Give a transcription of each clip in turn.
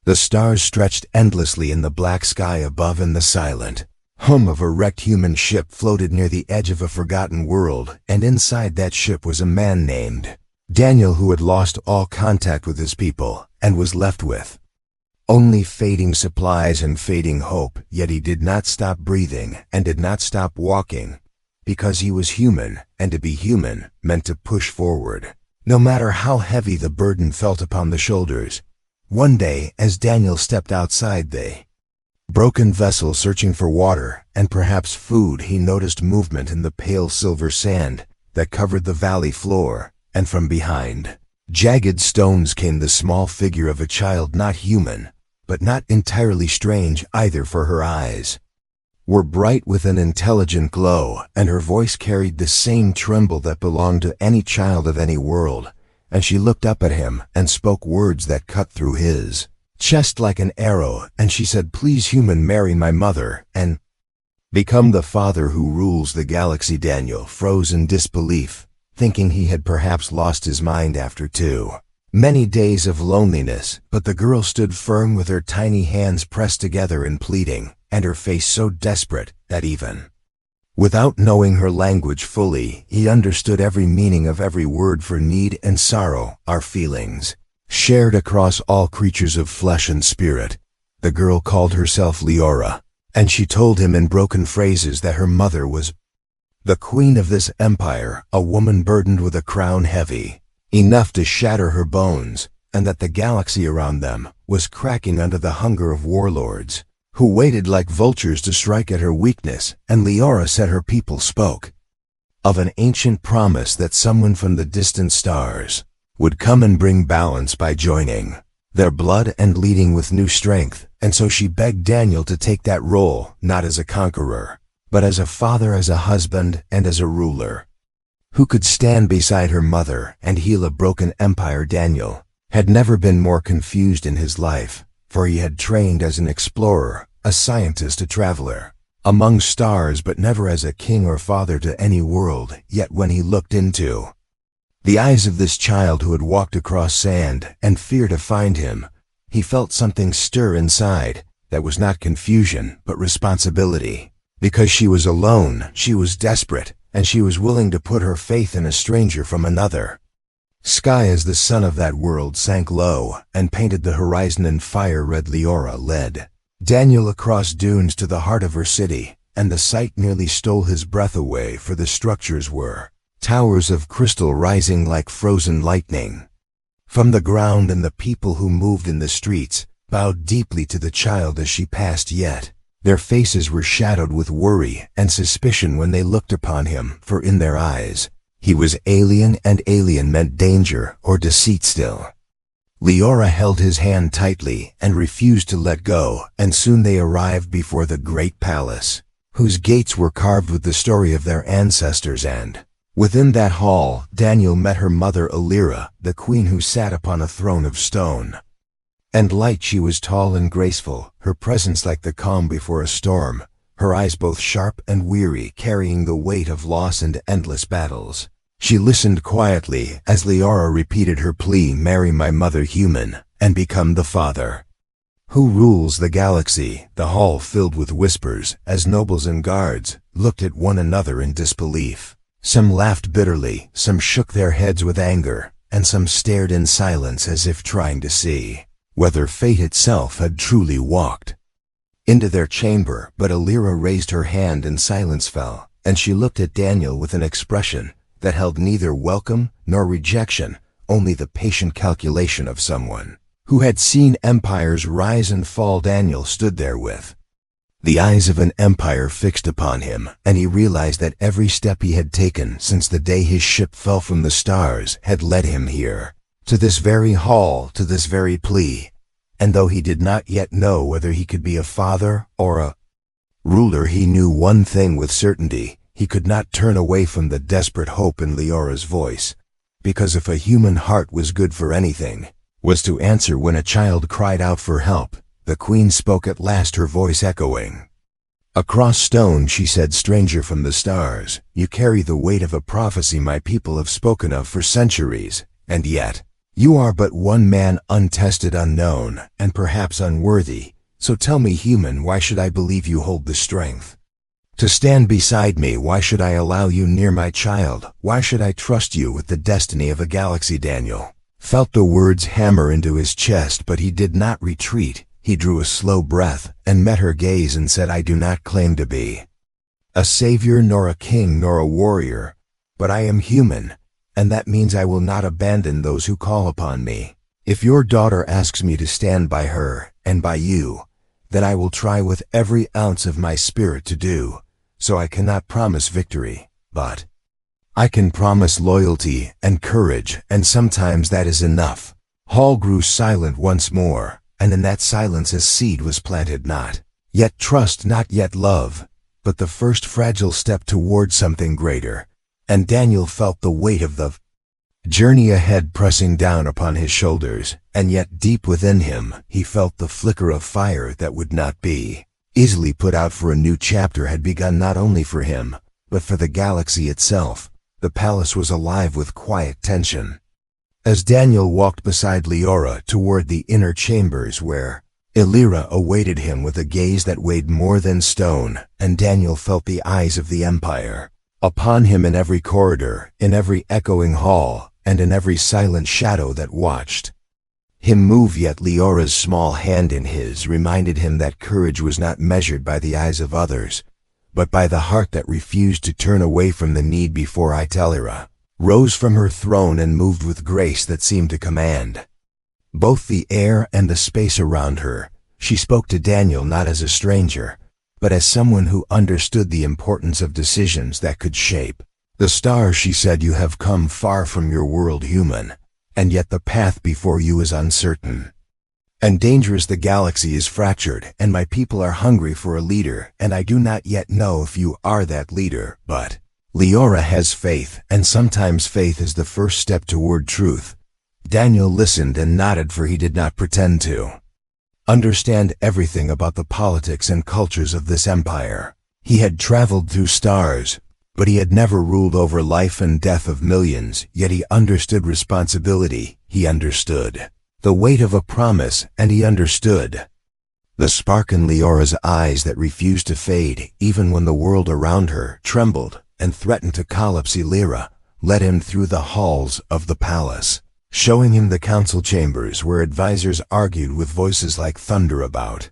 The stars stretched endlessly in the black sky above, and the silent hum of a wrecked human ship floated near the edge of a forgotten world, and inside that ship was a man named Daniel, who had lost all contact with his people and was left with only fading supplies and fading hope. Yet he did not stop breathing and did not stop walking, because he was human, and to be human meant to push forward, no matter how heavy the burden felt upon the shoulders. One day, as Daniel stepped outside the broken vessel searching for water and perhaps food, he noticed movement in the pale silver sand that covered the valley floor, and from behind jagged stones came the small figure of a child, not human, but not entirely strange either, for her eyes were bright with an intelligent glow, and her voice carried the same tremble that belonged to any child of any world, and she looked up at him and spoke words that cut through his chest like an arrow, and she said, "Please, human, marry my mother and become the father who rules the galaxy." Daniel froze in disbelief, thinking he had perhaps lost his mind after too many days of loneliness, but the girl stood firm with her tiny hands pressed together in pleading, and her face so desperate that even without knowing her language fully, he understood every meaning of every word. For need and sorrow are feelings shared across all creatures of flesh and spirit. The girl called herself Leora, and she told him in broken phrases that her mother was the queen of this empire, a woman burdened with a crown heavy enough to shatter her bones, and that the galaxy around them was cracking under the hunger of warlords who waited like vultures to strike at her weakness. And Leora said her people spoke of an ancient promise that someone from the distant stars would come and bring balance by joining their blood and leading with new strength. And so she begged Daniel to take that role, not as a conqueror, but as a father, as a husband, and as a ruler who could stand beside her mother and heal a broken empire. Daniel had never been more confused in his life, for he had trained as an explorer, a scientist, a traveler among stars, but never as a king or father to any world. Yet when he looked into the eyes of this child who had walked across sand and fear to find him, he felt something stir inside that was not confusion but responsibility. Because she was alone, she was desperate, and she was willing to put her faith in a stranger from another sky. As the sun of that world sank low and painted the horizon in fire red, Leora led Daniel across dunes to the heart of her city, and the sight nearly stole his breath away, for the structures were towers of crystal rising like frozen lightning from the ground, and the people who moved in the streets bowed deeply to the child as she passed, yet their faces were shadowed with worry and suspicion when they looked upon him, for in their eyes he was alien, and alien meant danger or deceit still. Leora held his hand tightly and refused to let go, and soon they arrived before the great palace, whose gates were carved with the story of their ancestors. And within that hall, Daniel met her mother, Alira, the queen who sat upon a throne of stone and light. She was tall and graceful, her presence like the calm before a storm, her eyes both sharp and weary, carrying the weight of loss and endless battles. She listened quietly as Leora repeated her plea, "Marry my mother, human, and become the father who rules the galaxy." The hall filled with whispers as nobles and guards looked at one another in disbelief. Some laughed bitterly, some shook their heads with anger, and some stared in silence as if trying to see whether fate itself had truly walked into their chamber. But Alira raised her hand and silence fell, and she looked at Daniel with an expression that held neither welcome nor rejection, only the patient calculation of someone who had seen empires rise and fall. Daniel stood there with the eyes of an empire fixed upon him, and he realized that every step he had taken since the day his ship fell from the stars had led him here, to this very hall, to this very plea. And though he did not yet know whether he could be a father or a ruler, he knew one thing with certainty: he could not turn away from the desperate hope in Leora's voice, because if a human heart was good for anything, was to answer when a child cried out for help. The queen spoke at last, her voice echoing across stone. She said, "Stranger from the stars, you carry the weight of a prophecy my people have spoken of for centuries, and yet You are but one man, untested, unknown, and perhaps unworthy. So tell me, human, why should I believe you hold the strength to stand beside me? Why should I allow you near my child? Why should I trust you with the destiny of a galaxy? Daniel felt the words hammer into his chest, but he did not retreat. He drew a slow breath and met her gaze and said, I do not claim to be a savior, nor a king, nor a warrior, but I am human, and that means I will not abandon those who call upon me. If your daughter asks me to stand by her and by you, then I will try with every ounce of my spirit to do so. I cannot promise victory, but I can promise loyalty and courage, and sometimes that is enough. Hall grew silent once more, and in that silence a seed was planted, not yet trust, not yet love, but the first fragile step toward something greater. And Daniel felt the weight of the journey ahead pressing down upon his shoulders, and yet deep within him he felt the flicker of fire that would not be easily put out, for a new chapter had begun, not only for him, but for the galaxy itself. The palace was alive with quiet tension. As Daniel walked beside Leora toward the inner chambers where Illyra awaited him with a gaze that weighed more than stone, and Daniel felt the eyes of the Empire upon him in every corridor, in every echoing hall, and in every silent shadow that watched him move. Yet Leora's small hand in his reminded him that courage was not measured by the eyes of others, but by the heart that refused to turn away from the need. Before Illyra rose from her throne and moved with grace that seemed to command both the air and the space around her, she spoke to Daniel not as a stranger, but as someone who understood the importance of decisions that could shape the stars. She said, you have come far from your world, human, and yet the path before you is uncertain and dangerous. The galaxy is fractured, and my people are hungry for a leader, and I do not yet know if you are that leader, but Leora has faith, and sometimes faith is the first step toward truth. Daniel listened and nodded, for he did not pretend to understand everything about the politics and cultures of this empire. He had traveled through stars, but he had never ruled over life and death of millions. Yet he understood responsibility, he understood the weight of a promise, and he understood the spark in Leora's eyes that refused to fade, even when the world around her trembled and threatened to collapse. Illyra led him through the halls of the palace, showing him the council chambers where advisors argued with voices like thunder about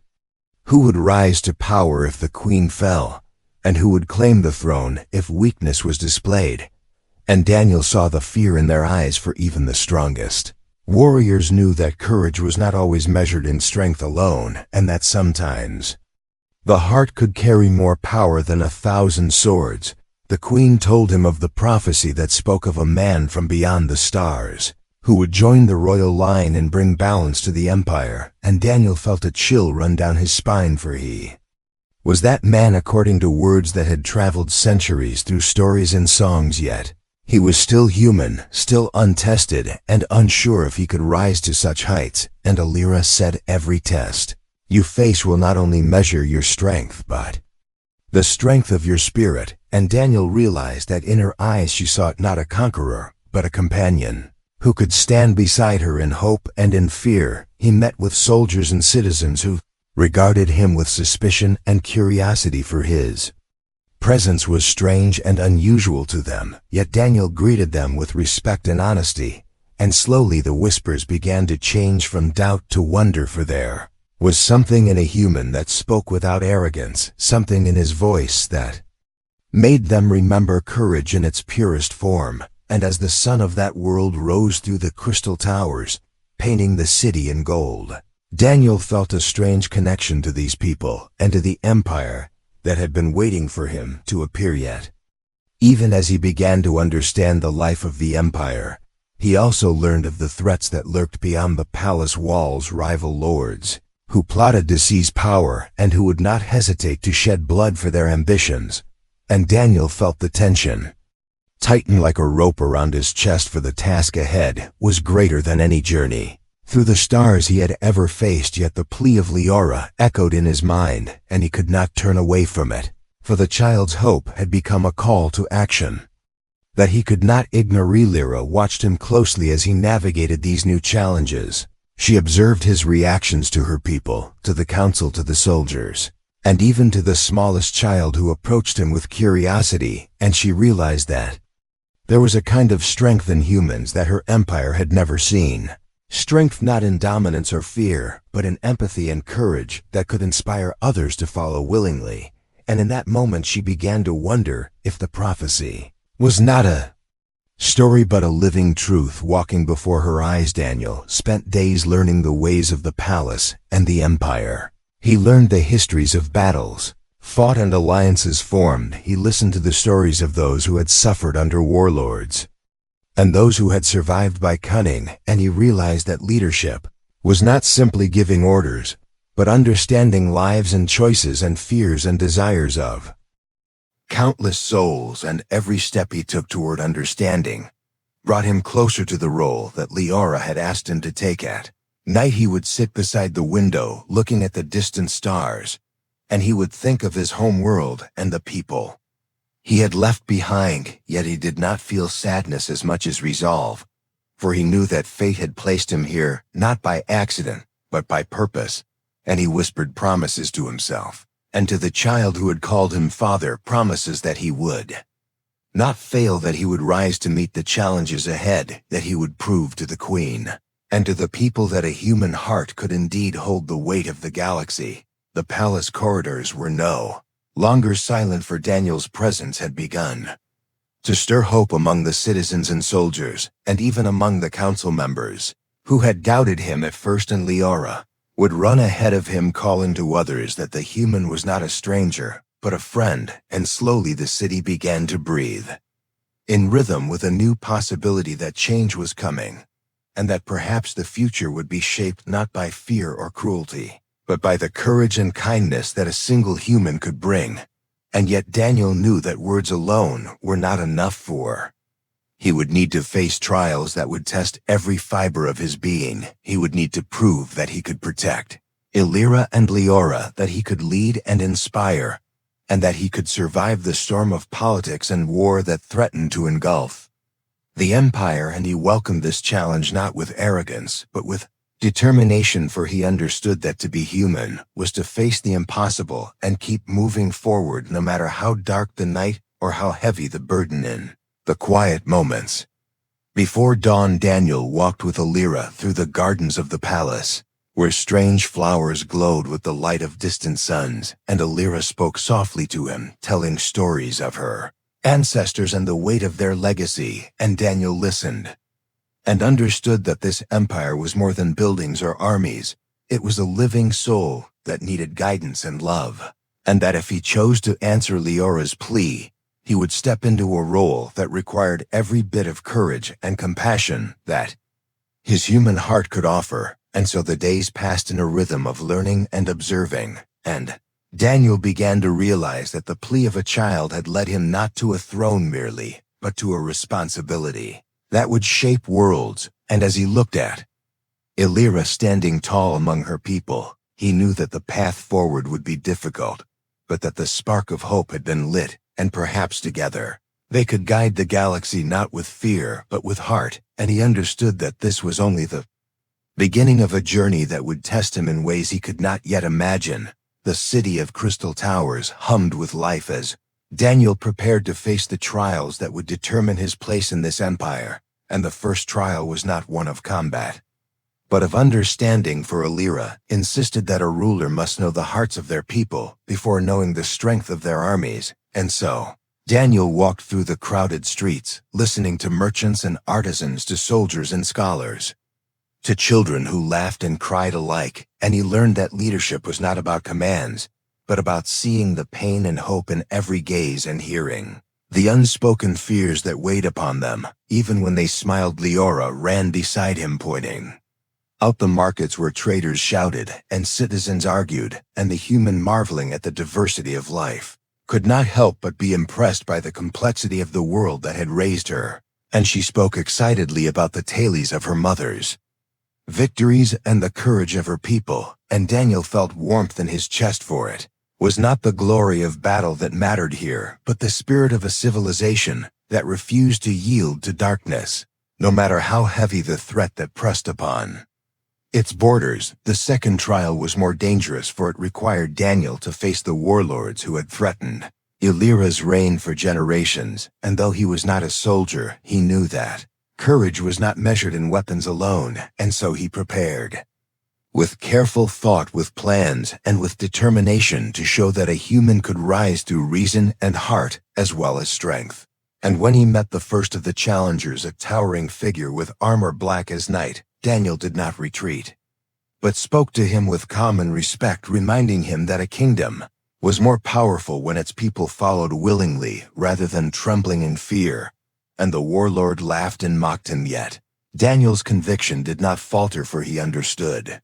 who would rise to power if the queen fell, and who would claim the throne if weakness was displayed. And Daniel saw the fear in their eyes, for even the strongest warriors knew that courage was not always measured in strength alone, and that sometimes the heart could carry more power than 1,000 swords. The queen told him of the prophecy that spoke of a man from beyond the stars who would join the royal line and bring balance to the empire, and Daniel felt a chill run down his spine, for he was that man according to words that had traveled centuries through stories and songs. Yet he was still human, still untested, and unsure if he could rise to such heights. And Illyra said, every test you face will not only measure your strength, but the strength of your spirit. And Daniel realized that in her eyes she sought not a conqueror, but a companion who could stand beside her in hope and in fear. He met with soldiers and citizens who regarded him with suspicion and curiosity, for his presence was strange and unusual to them. Yet Daniel greeted them with respect and honesty, and slowly the whispers began to change from doubt to wonder, for there was something in a human that spoke without arrogance, something in his voice that made them remember courage in its purest form. And as the sun of that world rose through the crystal towers, painting the city in gold, Daniel felt a strange connection to these people and to the empire that had been waiting for him to appear. Yet, even as he began to understand the life of the empire, he also learned of the threats that lurked beyond the palace walls, rival lords who plotted to seize power and who would not hesitate to shed blood for their ambitions. And Daniel felt the tension tighten like a rope around his chest, for the task ahead was greater than any journey through the stars he had ever faced. Yet the plea of Leora echoed in his mind, and he could not turn away from it, for the child's hope had become a call to action. that he could not ignore. Lyra watched him closely as he navigated these new challenges. She observed his reactions to her people, to the council, to the soldiers, and even to the smallest child who approached him with curiosity, and she realized that there was a kind of strength in humans that her empire had never seen. Strength not in dominance or fear, but in empathy and courage that could inspire others to follow willingly. And in that moment she began to wonder if the prophecy was not a story but a living truth walking before her eyes. Daniel spent days learning the ways of the palace and the empire. He learned the histories of battles fought and alliances formed. He listened to the stories of those who had suffered under warlords and those who had survived by cunning, and he realized that leadership was not simply giving orders, but understanding lives and choices and fears and desires of countless souls. And every step he took toward understanding brought him closer to the role that Leora had asked him to take. At night he would sit beside the window looking at the distant stars, and he would think of his home world and the people he had left behind. Yet he did not feel sadness as much as resolve, for he knew that fate had placed him here not by accident, but by purpose. And he whispered promises to himself and to the child who had called him father, promises that he would not fail, that he would rise to meet the challenges ahead, that he would prove to the queen and to the people that a human heart could indeed hold the weight of the galaxy. The palace corridors were no longer silent, for Daniel's presence had begun to stir hope among the citizens and soldiers, and even among the council members who had doubted him at first. And Leora would run ahead of him, calling to others that the human was not a stranger, but a friend, and slowly the city began to breathe in rhythm with a new possibility that change was coming, and that perhaps the future would be shaped not by fear or cruelty, but by the courage and kindness that a single human could bring. And yet Daniel knew that words alone were not enough, for he would need to face trials that would test every fiber of his being. He would need to prove that he could protect Illyra and Leora, that he could lead and inspire, and that he could survive the storm of politics and war that threatened to engulf the empire. And he welcomed this challenge not with arrogance, but with determination, for he understood that to be human was to face the impossible and keep moving forward no matter how dark the night or how heavy the burden. In the quiet moments before dawn, Daniel walked with Illyra through the gardens of the palace, where strange flowers glowed with the light of distant suns, and Illyra spoke softly to him, telling stories of her ancestors and the weight of their legacy. And Daniel listened and understood that this empire was more than buildings or armies. It was a living soul that needed guidance and love, and that if he chose to answer Leora's plea, he would step into a role that required every bit of courage and compassion that his human heart could offer. And so the days passed in a rhythm of learning and observing, and Daniel began to realize that the plea of a child had led him not to a throne merely, but to a responsibility that would shape worlds. And as he looked at Illyra standing tall among her people, he knew that the path forward would be difficult, but that the spark of hope had been lit, and perhaps together they could guide the galaxy not with fear but with heart. And he understood that this was only the beginning of a journey that would test him in ways he could not yet imagine. The city of crystal towers hummed with life as Daniel prepared to face the trials that would determine his place in this empire. And the first trial was not one of combat, but of understanding, for Illyra insisted that a ruler must know the hearts of their people before knowing the strength of their armies. And so Daniel walked through the crowded streets, listening to merchants and artisans, to soldiers and scholars, to children who laughed and cried alike. And he learned that leadership was not about commands, but about seeing the pain and hope in every gaze and hearing the unspoken fears that weighed upon them. Even when they smiled, Leora ran beside him, pointing out the markets where traders shouted and citizens argued, and the human, marveling at the diversity of life, could not help but be impressed by the complexity of the world that had raised her. And she spoke excitedly about the tales of her mother's victories and the courage of her people, and Daniel felt warmth in his chest, for it was not the glory of battle that mattered here, but the spirit of a civilization that refused to yield to darkness, no matter how heavy the threat that pressed upon its borders. The second trial was more dangerous, for it required Daniel to face the warlords who had threatened Illyria's reign for generations, and though he was not a soldier, he knew that courage was not measured in weapons alone, and so he prepared with careful thought, with plans, and with determination to show that a human could rise through reason and heart as well as strength. And when he met the first of the challengers, a towering figure with armor black as night, Daniel did not retreat, but spoke to him with calm and respect, reminding him that a kingdom was more powerful when its people followed willingly rather than trembling in fear. And the warlord laughed and mocked him, yet Daniel's conviction did not falter, for he understood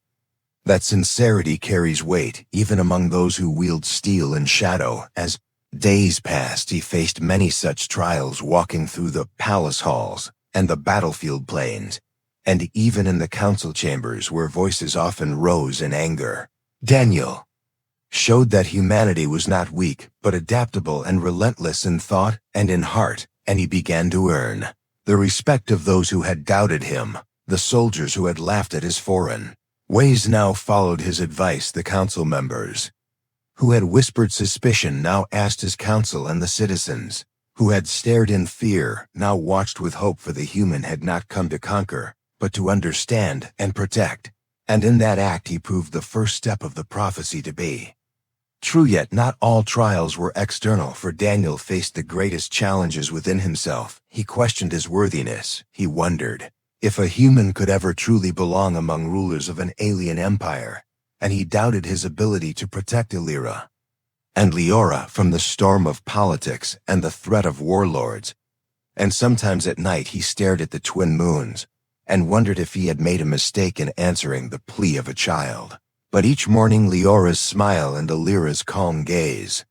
that sincerity carries weight even among those who wield steel and shadow. As days passed, he faced many such trials, walking through the palace halls and the battlefield plains, and even in the council chambers where voices often rose in anger. Daniel showed that humanity was not weak, but adaptable and relentless in thought and in heart, and he began to earn the respect of those who had doubted him. The soldiers who had laughed at his foreign ways now followed his advice. The council members who had whispered suspicion now asked his counsel, and the citizens who had stared in fear now watched with hope, for the human had not come to conquer, but to understand and protect. And in that act he proved the first step of the prophecy to be true. Yet not all trials were external, for Daniel faced the greatest challenges within himself. He questioned his worthiness. He wondered if a human could ever truly belong among rulers of an alien empire, and he doubted his ability to protect Illyria and Leora from the storm of politics and the threat of warlords. And sometimes at night he stared at the twin moons and wondered if he had made a mistake in answering the plea of a child. But each morning Leora's smile and Illyria's calm gaze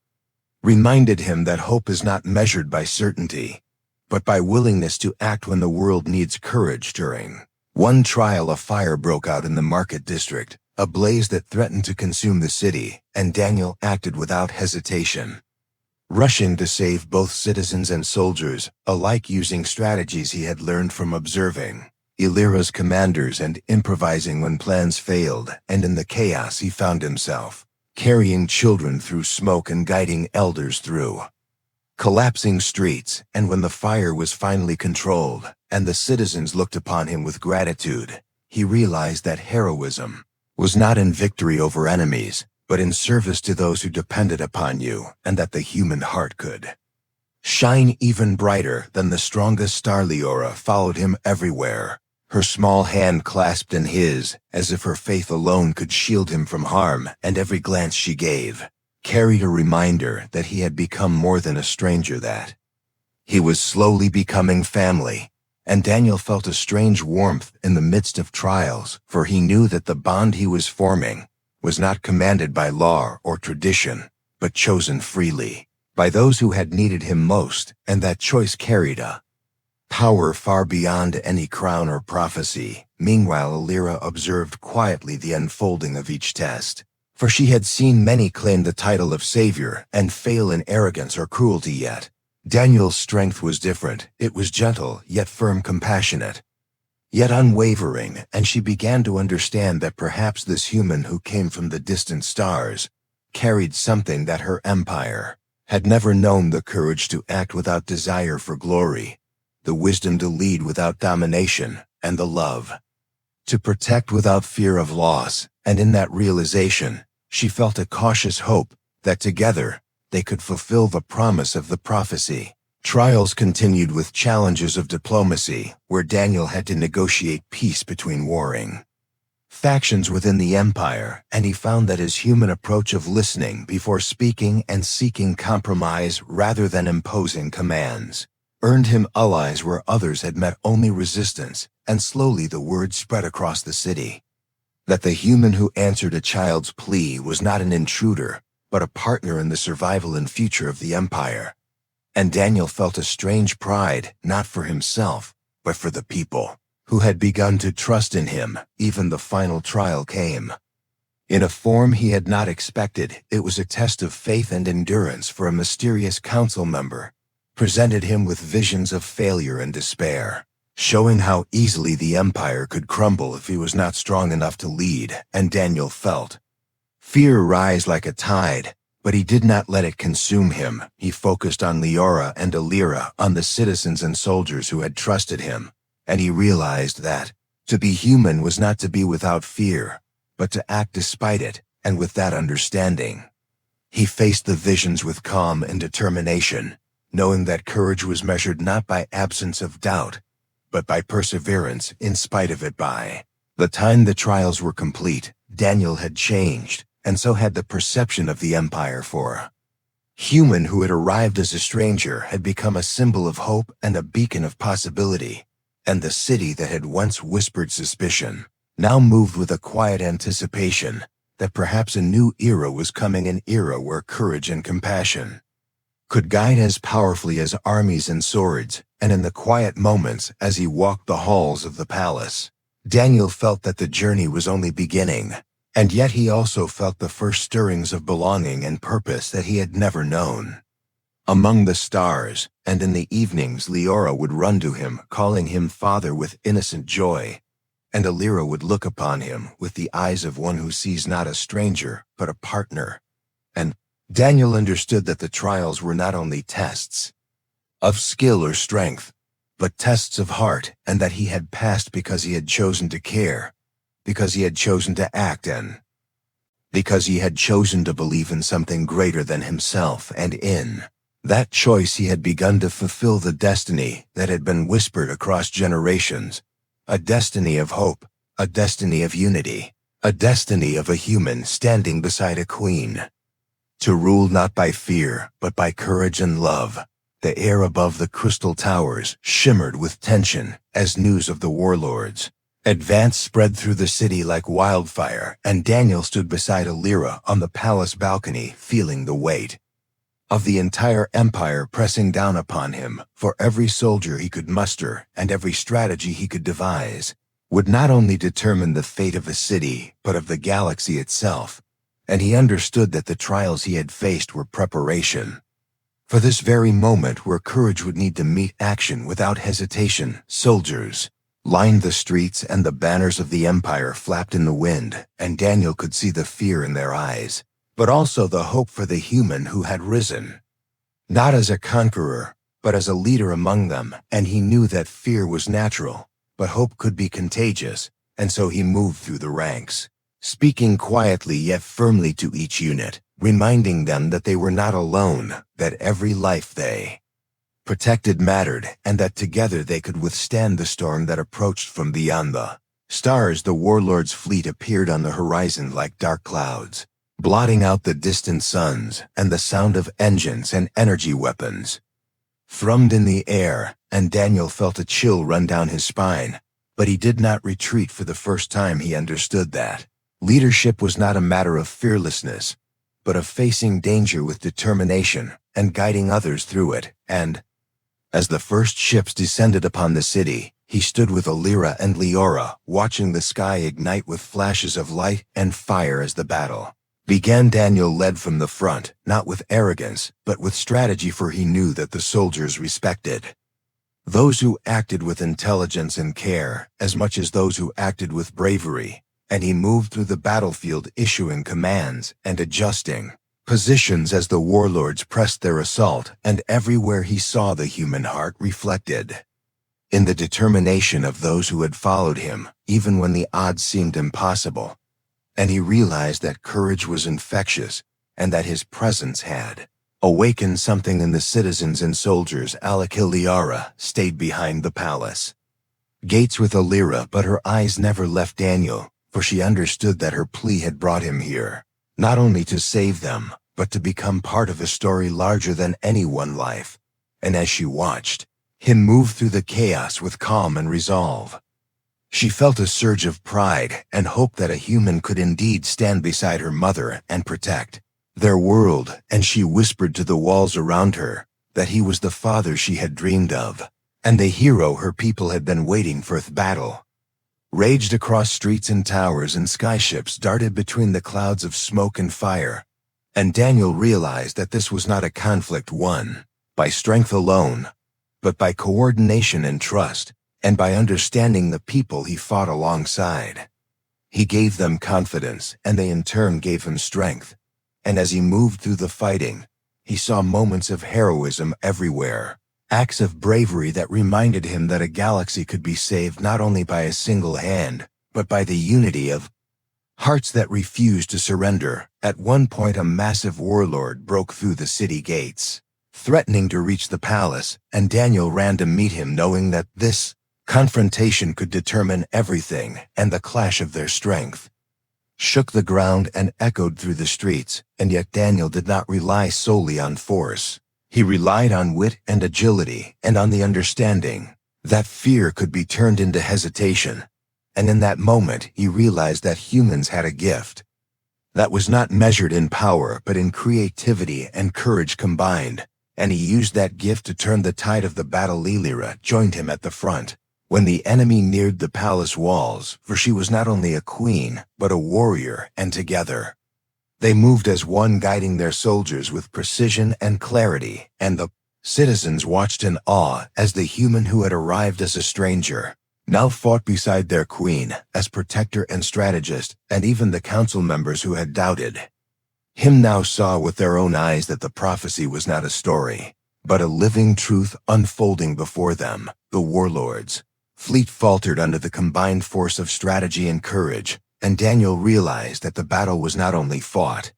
reminded him that hope is not measured by certainty, but by willingness to act when the world needs courage. During one trial, a fire broke out in the market district, a blaze that threatened to consume the city, and Daniel acted without hesitation, rushing to save both citizens and soldiers, alike using strategies he had learned from observing Illyria's commanders and improvising when plans failed. And in the chaos he found himself carrying children through smoke and guiding elders through collapsing streets. And when the fire was finally controlled and the citizens looked upon him with gratitude, he realized that heroism was not in victory over enemies, but in service to those who depended upon you, and that the human heart could shine even brighter than the strongest star. Leora followed him everywhere, her small hand clasped in his, as if her faith alone could shield him from harm, and every glance she gave carried a reminder that he had become more than a stranger, that he was slowly becoming family. And Daniel felt a strange warmth in the midst of trials, for he knew that the bond he was forming was not commanded by law or tradition, but chosen freely by those who had needed him most, and that choice carried a power far beyond any crown or prophecy. Meanwhile, Illyria observed quietly the unfolding of each test, for she had seen many claim the title of savior and fail in arrogance or cruelty. Yet Daniel's strength was different. It was gentle, yet firm, compassionate, yet unwavering, and she began to understand that perhaps this human who came from the distant stars carried something that her empire had never known: the courage to act without desire for glory, the wisdom to lead without domination, and the love to protect without fear of loss. And in that realization, she felt a cautious hope that together they could fulfill the promise of the prophecy. Trials continued with challenges of diplomacy, where Daniel had to negotiate peace between warring factions within the empire, and he found that his human approach of listening before speaking and seeking compromise rather than imposing commands earned him allies where others had met only resistance. And slowly the word spread across the city that the human who answered a child's plea was not an intruder, but a partner in the survival and future of the empire. And Daniel felt a strange pride, not for himself, but for the people who had begun to trust in him. Even the final trial came in a form he had not expected. It was a test of faith and endurance for a mysterious council member, presented him with visions of failure and despair, showing how easily the empire could crumble if he was not strong enough to lead, and Daniel felt fear rise like a tide, but he did not let it consume him. He focused on Leora and Alira, on the citizens and soldiers who had trusted him, and he realized that to be human was not to be without fear, but to act despite it, and with that understanding, he faced the visions with calm and determination, knowing that courage was measured not by absence of doubt, but by perseverance in spite of it. By the time the trials were complete, Daniel had changed, and so had the perception of the empire. For human who had arrived as a stranger had become a symbol of hope and a beacon of possibility, and the city that had once whispered suspicion now moved with a quiet anticipation that perhaps a new era was coming, an era where courage and compassion could guide as powerfully as armies and swords. And in the quiet moments as he walked the halls of the palace, Daniel felt that the journey was only beginning, and yet he also felt the first stirrings of belonging and purpose that he had never known. Among the stars, and in the evenings, Leora would run to him, calling him father with innocent joy, and Alira would look upon him with the eyes of one who sees not a stranger, but a partner. And Daniel understood that the trials were not only tests of skill or strength, but tests of heart, and that he had passed because he had chosen to care, because he had chosen to act, and because he had chosen to believe in something greater than himself, and in that choice he had begun to fulfill the destiny that had been whispered across generations, a destiny of hope, a destiny of unity, a destiny of a human standing beside a queen, to rule not by fear, but by courage and love. The air above the crystal towers shimmered with tension as news of the warlords' advance spread through the city like wildfire, and Daniel stood beside Alira on the palace balcony, feeling the weight of the entire empire pressing down upon him. For every soldier he could muster and every strategy he could devise would not only determine the fate of a city, but of the galaxy itself, and he understood that the trials he had faced were preparation for this very moment where courage would need to meet action without hesitation. Soldiers lined the streets and the banners of the empire flapped in the wind, and Daniel could see the fear in their eyes, but also the hope for the human who had risen, not as a conqueror, but as a leader among them. And he knew that fear was natural, but hope could be contagious, and so he moved through the ranks, speaking quietly yet firmly to each unit, reminding them that they were not alone, that every life they protected mattered, and that together they could withstand the storm that approached from beyond the stars. The warlord's fleet appeared on the horizon like dark clouds, blotting out the distant suns, and the sound of engines and energy weapons thrummed in the air, and Daniel felt a chill run down his spine. But he did not retreat. For the first time he understood that leadership was not a matter of fearlessness, but of facing danger with determination and guiding others through it. And as the first ships descended upon the city, he stood with Alira and Leora, watching the sky ignite with flashes of light and fire as the battle began. Daniel led from the front, not with arrogance, but with strategy, for he knew that the soldiers respected those who acted with intelligence and care as much as those who acted with bravery, and he moved through the battlefield issuing commands and adjusting positions as the warlords pressed their assault, and everywhere he saw the human heart reflected in the determination of those who had followed him, even when the odds seemed impossible. And he realized that courage was infectious, and that his presence had awakened something in the citizens and soldiers. Leora stayed behind the palace gates with Alira, but her eyes never left Daniel, for she understood that her plea had brought him here, not only to save them, but to become part of a story larger than any one life. And as she watched him move through the chaos with calm and resolve, she felt a surge of pride and hope that a human could indeed stand beside her mother and protect their world. And she whispered to the walls around her that he was the father she had dreamed of, and the hero her people had been waiting for. The battle raged across streets and towers, and skyships darted between the clouds of smoke and fire. And Daniel realized that this was not a conflict won by strength alone, but by coordination and trust, and by understanding the people he fought alongside. He gave them confidence, and they in turn gave him strength. And as he moved through the fighting, he saw moments of heroism everywhere, acts of bravery that reminded him that a galaxy could be saved not only by a single hand, but by the unity of hearts that refused to surrender. At one point, a massive warlord broke through the city gates, threatening to reach the palace, and Daniel ran to meet him, knowing that this confrontation could determine everything, and the clash of their strength shook the ground and echoed through the streets. And yet Daniel did not rely solely on force. He relied on wit and agility, and on the understanding that fear could be turned into hesitation. And in that moment, he realized that humans had a gift that was not measured in power, but in creativity and courage combined. And he used that gift to turn the tide of the battle. Lyra joined him at the front when the enemy neared the palace walls, for she was not only a queen, but a warrior, and together they moved as one, guiding their soldiers with precision and clarity, and the citizens watched in awe as the human who had arrived as a stranger now fought beside their queen as protector and strategist. And even the council members who had doubted him now saw with their own eyes that the prophecy was not a story, but a living truth unfolding before them. The warlord's fleet faltered under the combined force of strategy and courage, and Daniel realized that the battle was not only fought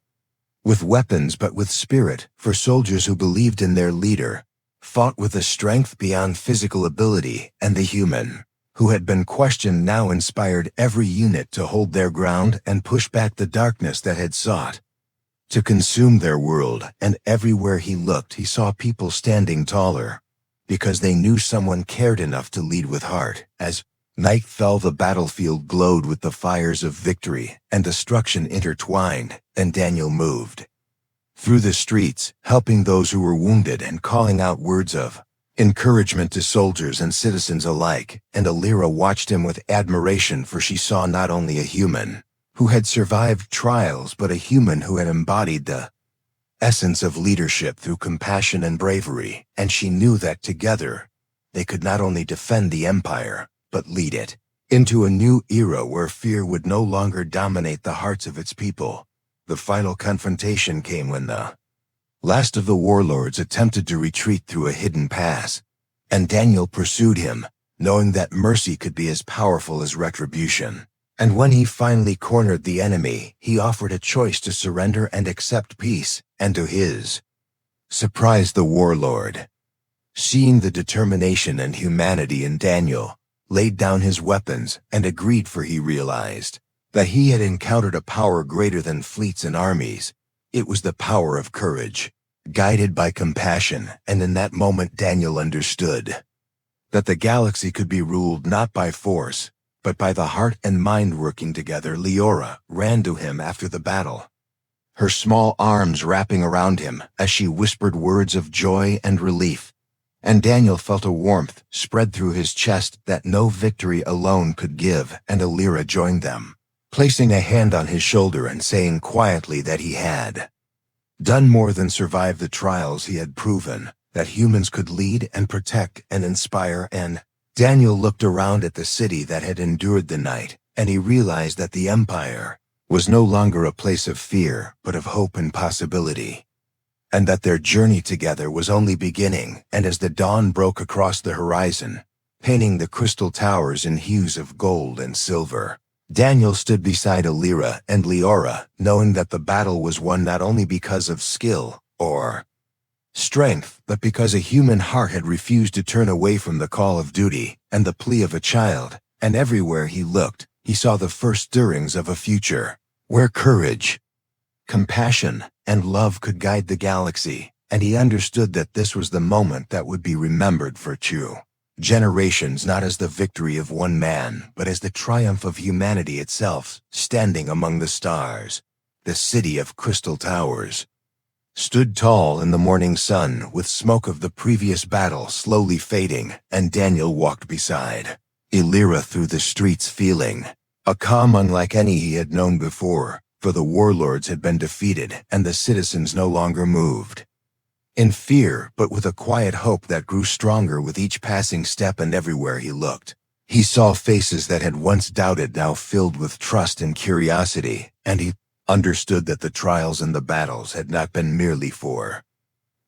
with weapons but with spirit, for soldiers who believed in their leader fought with a strength beyond physical ability, and the human who had been questioned now inspired every unit to hold their ground and push back the darkness that had sought to consume their world. And everywhere he looked, he saw people standing taller, because they knew someone cared enough to lead with heart. As night fell, the battlefield glowed with the fires of victory and destruction intertwined, and Daniel moved through the streets, helping those who were wounded and calling out words of encouragement to soldiers and citizens alike. And Lyra watched him with admiration, for she saw not only a human who had survived trials, but a human who had embodied the essence of leadership through compassion and bravery. And she knew that together they could not only defend the empire, but lead it into a new era where fear would no longer dominate the hearts of its people. The final confrontation came when the last of the warlords attempted to retreat through a hidden pass, and Daniel pursued him, knowing that mercy could be as powerful as retribution. And when he finally cornered the enemy, he offered a choice to surrender and accept peace. And to his surprise, the warlord, seeing the determination and humanity in Daniel, laid down his weapons and agreed, for he realized that he had encountered a power greater than fleets and armies. It was the power of courage, guided by compassion. And in that moment, Daniel understood that the galaxy could be ruled not by force, but by the heart and mind working together. Lyra ran to him after the battle, her small arms wrapping around him as she whispered words of joy and relief. And Daniel felt a warmth spread through his chest that no victory alone could give. And Lyra joined them, placing a hand on his shoulder and saying quietly that he had done more than survive the trials. He had proven that humans could lead and protect and inspire. And Daniel looked around at the city that had endured the night, and he realized that the empire was no longer a place of fear, but of hope and possibility, and that their journey together was only beginning. And as the dawn broke across the horizon, painting the crystal towers in hues of gold and silver, Daniel stood beside Lyra and Lyra, knowing that the battle was won not only because of skill or strength, but because a human heart had refused to turn away from the call of duty and the plea of a child. And everywhere he looked, he saw the first stirrings of a future where courage, compassion, and love could guide the galaxy. And he understood that this was the moment that would be remembered for two generations, not as the victory of one man, but as the triumph of humanity itself. Standing among the stars, the city of crystal towers stood tall in the morning sun, with smoke of the previous battle slowly fading. And Daniel walked beside Lyra through the streets, feeling a calm unlike any he had known before, for the warlords had been defeated and the citizens no longer moved in fear but with a quiet hope that grew stronger with each passing step, and everywhere he looked, he saw faces that had once doubted now filled with trust and curiosity, and he understood that the trials and the battles had not been merely for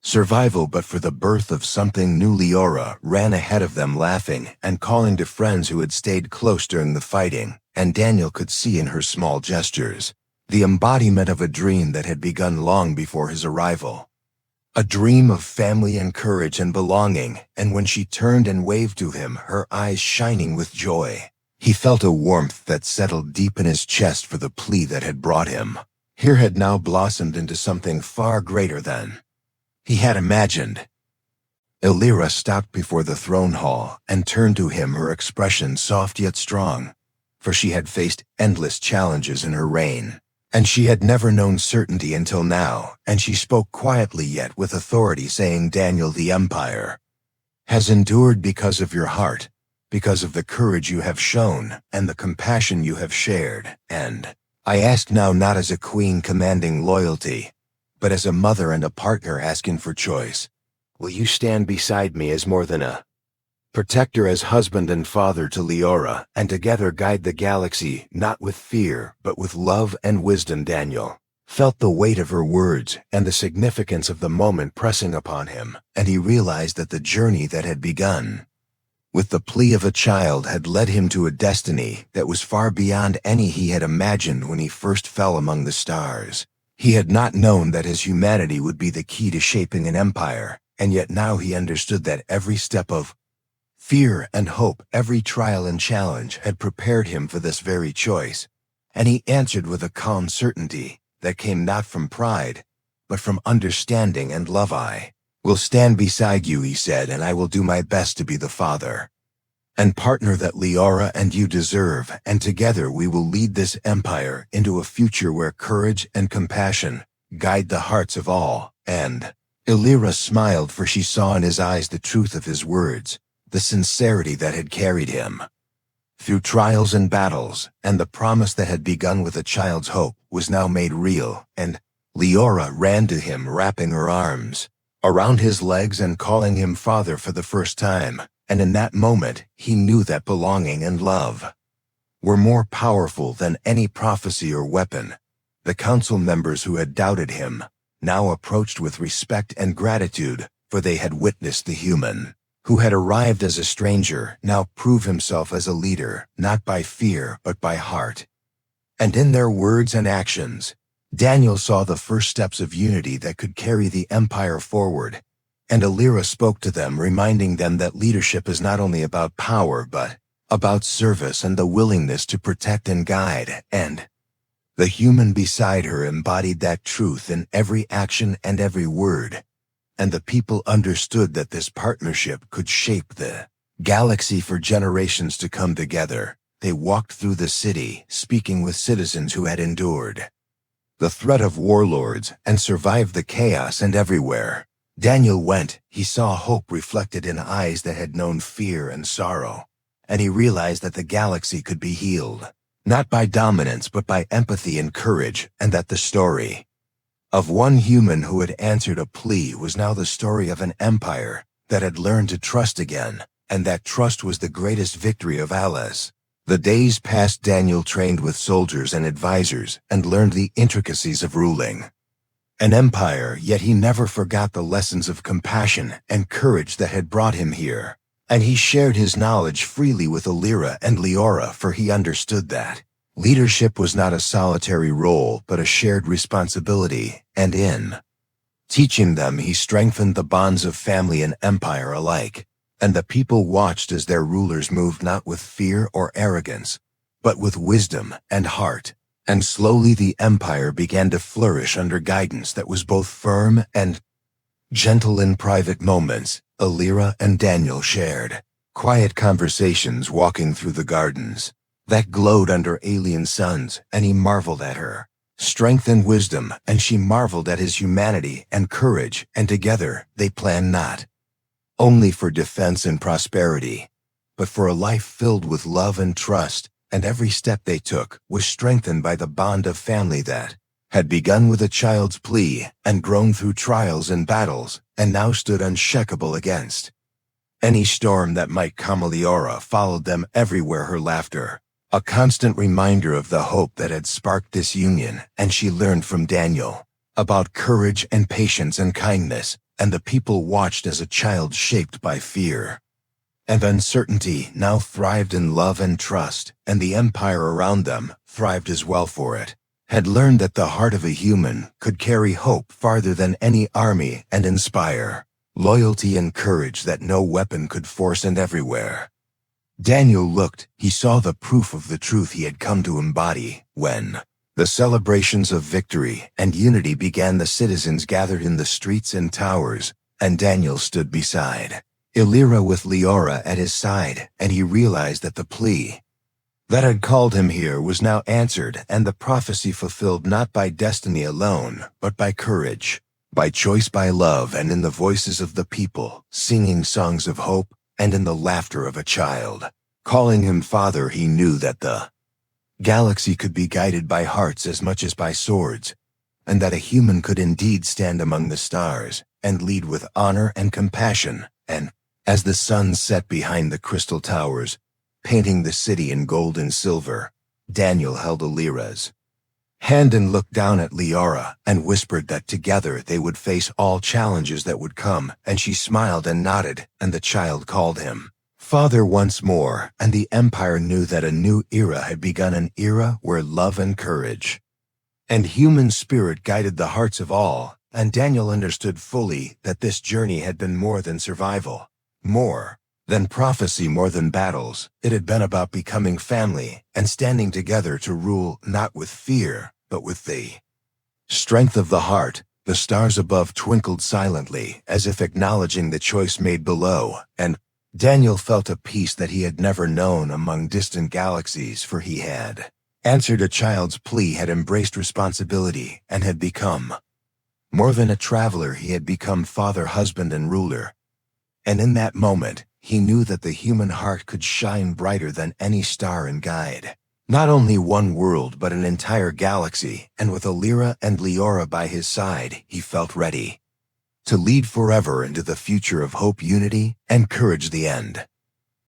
survival but for the birth of something new. Leora ran ahead of them, laughing and calling to friends who had stayed close during the fighting, and Daniel could see in her small gestures the embodiment of a dream that had begun long before his arrival. A dream of family and courage and belonging, and when she turned and waved to him, her eyes shining with joy, he felt a warmth that settled deep in his chest, for the plea that had brought him here had now blossomed into something far greater than he had imagined. Illyra stopped before the throne hall and turned to him, her expression soft yet strong, for she had faced endless challenges in her reign, and she had never known certainty until now, and she spoke quietly yet with authority, saying, "Daniel, the Empire has endured because of your heart, because of the courage you have shown and the compassion you have shared, and I ask now not as a queen commanding loyalty, but as a mother and a partner asking for choice. Will you stand beside me as more than a protector, as husband and father to Leora, and together guide the galaxy, not with fear, but with love and wisdom?" Daniel felt the weight of her words and the significance of the moment pressing upon him, and he realized that the journey that had begun with the plea of a child had led him to a destiny that was far beyond any he had imagined when he first fell among the stars. He had not known that his humanity would be the key to shaping an empire, and yet now he understood that every step of fear and hope, every trial and challenge, had prepared him for this very choice, and he answered with a calm certainty that came not from pride, but from understanding and love. "I will stand beside you," he said, "and I will do my best to be the father and partner that Leora and you deserve, and together we will lead this empire into a future where courage and compassion guide the hearts of all." And Illyra smiled, for she saw in his eyes the truth of his words, the sincerity that had carried him through trials and battles, and the promise that had begun with a child's hope was now made real. And Leora ran to him, wrapping her arms around his legs and calling him father for the first time, and in that moment he knew that belonging and love were more powerful than any prophecy or weapon. The council members who had doubted him now approached with respect and gratitude, for they had witnessed the human who had arrived as a stranger now prove himself as a leader, not by fear but by heart. And in their words and actions, Daniel saw the first steps of unity that could carry the empire forward. And Illyra spoke to them, reminding them that leadership is not only about power but about service and the willingness to protect and guide, and the human beside her embodied that truth in every action and every word. And the people understood that this partnership could shape the galaxy for generations to come. Together, they walked through the city, speaking with citizens who had endured the threat of warlords and survived the chaos, and everywhere Daniel went, he saw hope reflected in eyes that had known fear and sorrow, and he realized that the galaxy could be healed, not by dominance but by empathy and courage, and that the story of one human who had answered a plea was now the story of an empire that had learned to trust again, and that trust was the greatest victory of Alice. The days passed. Daniel trained with soldiers and advisors and learned the intricacies of ruling an empire, yet he never forgot the lessons of compassion and courage that had brought him here. And he shared his knowledge freely with Illyra and Leora, for he understood that leadership was not a solitary role but a shared responsibility, and in teaching them he strengthened the bonds of family and empire alike. And the people watched as their rulers moved not with fear or arrogance, but with wisdom and heart. And slowly the empire began to flourish under guidance that was both firm and gentle. In private moments, Illyra and Daniel shared quiet conversations walking through the gardens that glowed under alien suns, and he marveled at her strength and wisdom, and she marveled at his humanity and courage, and together they planned not only for defense and prosperity, but for a life filled with love and trust. And every step they took was strengthened by the bond of family that had begun with a child's plea and grown through trials and battles, and now stood unshakable against any storm that might come. Leora followed them everywhere, her laughter a constant reminder of the hope that had sparked this union, and she learned from Daniel about courage and patience and kindness, and the people watched as a child shaped by fear and uncertainty now thrived in love and trust, and the empire around them thrived as well, for it had learned that the heart of a human could carry hope farther than any army and inspire loyalty and courage that no weapon could force. And everywhere Daniel looked, he saw the proof of the truth he had come to embody. When the celebrations of victory and unity began, the citizens gathered in the streets and towers, and Daniel stood beside Illyra with Leora at his side, and he realized that the plea that had called him here was now answered, and the prophecy fulfilled, not by destiny alone, but by courage, by choice, by love, and in the voices of the people, singing songs of hope, and in the laughter of a child calling him father. He knew that the galaxy could be guided by hearts as much as by swords, and that a human could indeed stand among the stars and lead with honor and compassion. And as the sun set behind the crystal towers, painting the city in gold and silver, Daniel held Illyra's hand and looked down at Leora and whispered that together they would face all challenges that would come, and she smiled and nodded, and the child called him father once more, and the empire knew that a new era had begun, an era where love and courage and human spirit guided the hearts of all. And Daniel understood fully that this journey had been more than survival, more than prophecy, more than battles. It had been about becoming family and standing together to rule, not with fear, but with the strength of the heart. The stars above twinkled silently, as if acknowledging the choice made below, and Daniel felt a peace that he had never known among distant galaxies, for he had answered a child's plea, had embraced responsibility, and had become more than a traveler. He had become father, husband, and ruler. And in that moment, he knew that the human heart could shine brighter than any star and guide not only one world but an entire galaxy. And with Illyra and Leora by his side, he felt ready to lead forever into the future of hope, unity, and courage. The end.